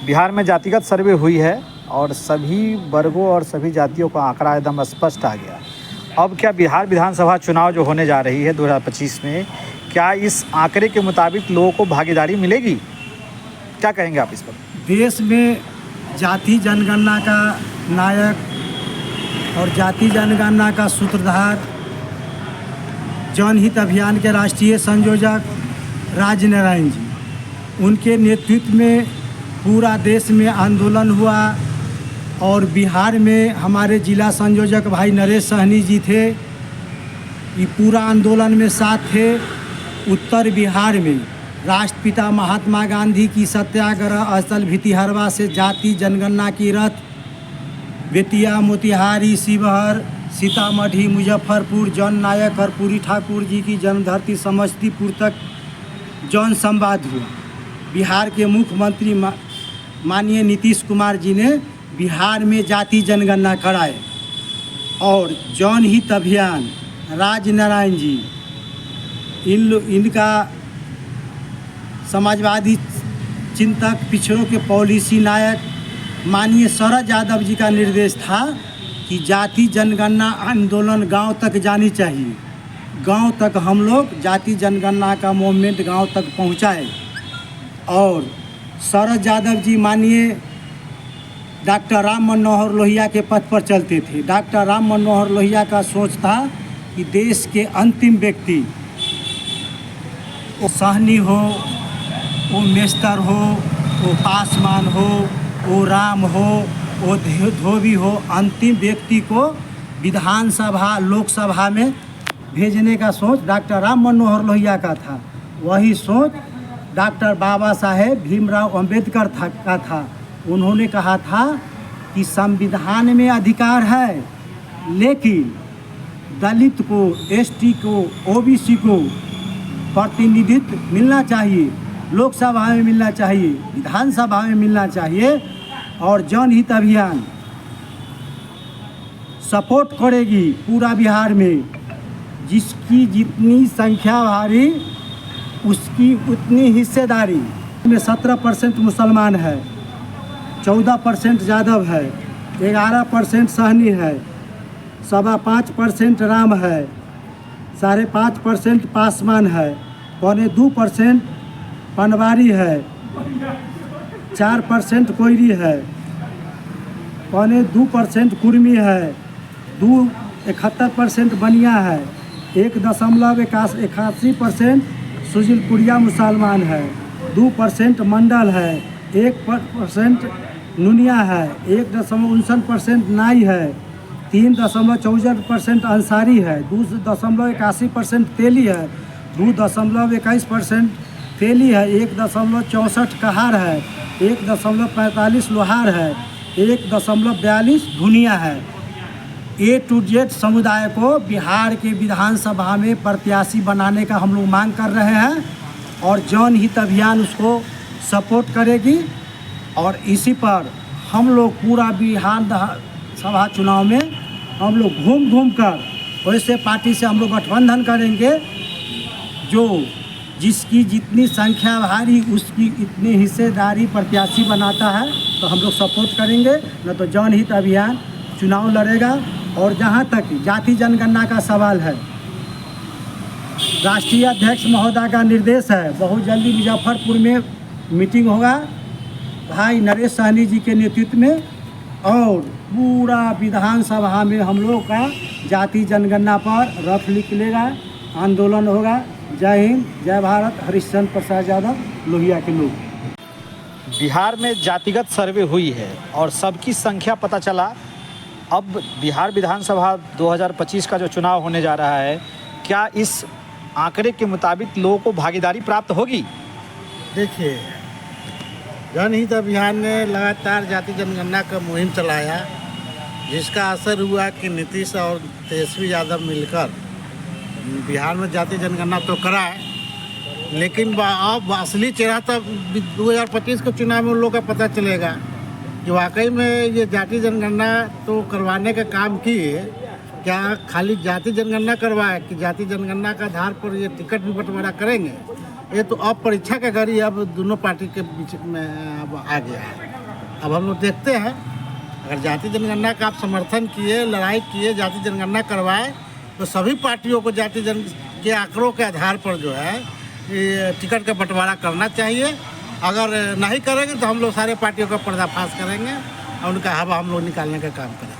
बिहार में जातिगत सर्वे हुई है और सभी वर्गों और सभी जातियों का आंकड़ा एकदम स्पष्ट आ गया। अब क्या बिहार विधानसभा चुनाव जो होने जा रही है 2025 में, क्या इस आंकड़े के मुताबिक लोगों को भागीदारी मिलेगी? क्या कहेंगे आप इस पर? देश में जाति जनगणना का नायक और जाति जनगणना का सूत्रधार, जनहित अभियान के राष्ट्रीय संयोजक राजनारायण जी, उनके नेतृत्व में पूरा देश में आंदोलन हुआ और बिहार में हमारे जिला संयोजक भाई नरेश सहनी जी थे। ये पूरा आंदोलन में साथ थे। उत्तर बिहार में राष्ट्रपिता महात्मा गांधी की सत्याग्रह स्थल भितिहरवा से जाति जनगणना की रथ बेतिया, मोतिहारी, शिवहर, सीतामढ़ी, मुजफ्फरपुर, जननायक कर्पूरी ठाकुर जी की जन्मधरती समस्तीपुर तक जन संवाद हुआ। बिहार के मुख्यमंत्री माननीय नीतीश कुमार जी ने बिहार में जाति जनगणना कराए और जनहित अभियान राजनारायण जी, इनका समाजवादी चिंतक, पिछड़ों के पॉलिसी नायक माननीय शरद यादव जी का निर्देश था कि जाति जनगणना आंदोलन गांव तक जानी चाहिए। गांव तक हम लोग जाति जनगणना का मूवमेंट गांव तक पहुंचाए और शरद यादव जी माननीय डॉक्टर राम मनोहर लोहिया के पथ पर चलते थे। डॉक्टर राम मनोहर लोहिया का सोच था कि देश के अंतिम व्यक्ति, वो सहनी हो, वो मेस्तर हो, वो पासवान हो, वो राम हो, वो धोबी हो, अंतिम व्यक्ति को विधानसभा लोकसभा में भेजने का सोच डॉक्टर राम मनोहर लोहिया का था। वही सोच डॉक्टर बाबा साहेब भीमराव अंबेडकर का था। उन्होंने कहा था कि संविधान में अधिकार है, लेकिन दलित को, एसटी को, ओबीसी को प्रतिनिधित्व मिलना चाहिए, लोकसभा में मिलना चाहिए, विधानसभा में मिलना चाहिए। और जनहित अभियान सपोर्ट करेगी पूरा बिहार में। जिसकी जितनी संख्या भारी उसकी उतनी हिस्सेदारी। में 17% मुसलमान है, 14% यादव है, 11% सहनी है, 5.25% राम है, 5.5% पासवान है, 2.25% पनवारी है, 4% कोयरी है, 2% कुर्मी है, 71% बनिया है, 1.81% सुजिलपुरिया मुसलमान है, 2% मंडल है, 1% नुनिया है, 1.59% नाई है, 3.64% अंसारी है, 2.81% तेली है, 2.21% तेली है, 1.64 कहार है, 1.45 लोहार है, 1.42 धुनिया है। A to Z समुदाय को बिहार के विधानसभा में प्रत्याशी बनाने का हम लोग मांग कर रहे हैं और जनहित अभियान उसको सपोर्ट करेगी। और इसी पर हम लोग पूरा बिहार सभा चुनाव में हम लोग घूम कर वैसे पार्टी से हम लोग गठबंधन करेंगे जो जिसकी जितनी संख्या भारी उसकी इतनी हिस्सेदारी प्रत्याशी बनाता है, तो हम लोग सपोर्ट करेंगे, न तो जनहित अभियान चुनाव लड़ेगा। और जहाँ तक जाति जनगणना का सवाल है, राष्ट्रीय अध्यक्ष महोदय का निर्देश है, बहुत जल्दी मुजफ्फरपुर में मीटिंग होगा भाई नरेश सहनी जी के नेतृत्व में और पूरा विधानसभा में हम लोग का जाति जनगणना पर रथ निकलेगा, आंदोलन होगा। जय हिंद, जय भारत। हरिश्चंद्र प्रसाद यादव, लोहिया के लोग। बिहार में जातिगत सर्वे हुई है और सबकी संख्या पता चला। अब बिहार विधानसभा 2025 का जो चुनाव होने जा रहा है, क्या इस आंकड़े के मुताबिक लोगों को भागीदारी प्राप्त होगी? देखिए, जनहित अभियान ने लगातार जाति जनगणना का मुहिम चलाया, जिसका असर हुआ कि नीतीश और तेजस्वी यादव मिलकर बिहार में जाति जनगणना तो कराए, लेकिन अब असली चेहरा तब 2025 के चुनाव में उन लोगों का पता चलेगा कि वाकई में ये जाति जनगणना तो करवाने का काम किए, क्या खाली जाति जनगणना करवाए कि जाति जनगणना का आधार पर ये टिकट भी बंटवारा करेंगे। ये तो अब परीक्षा का घड़ी अब दोनों पार्टी के बीच में अब आ गया है। अब हम लोग देखते हैं, अगर जाति जनगणना का आप समर्थन किए, लड़ाई किए, जाति जनगणना करवाए, तो सभी पार्टियों को जाति जन के आंकड़ों के आधार पर जो है ये टिकट का बंटवारा करना चाहिए। अगर नहीं करेंगे तो हम लोग सारे पार्टियों का पर्दाफाश करेंगे और उनका हवा हम लोग निकालने का काम करेंगे।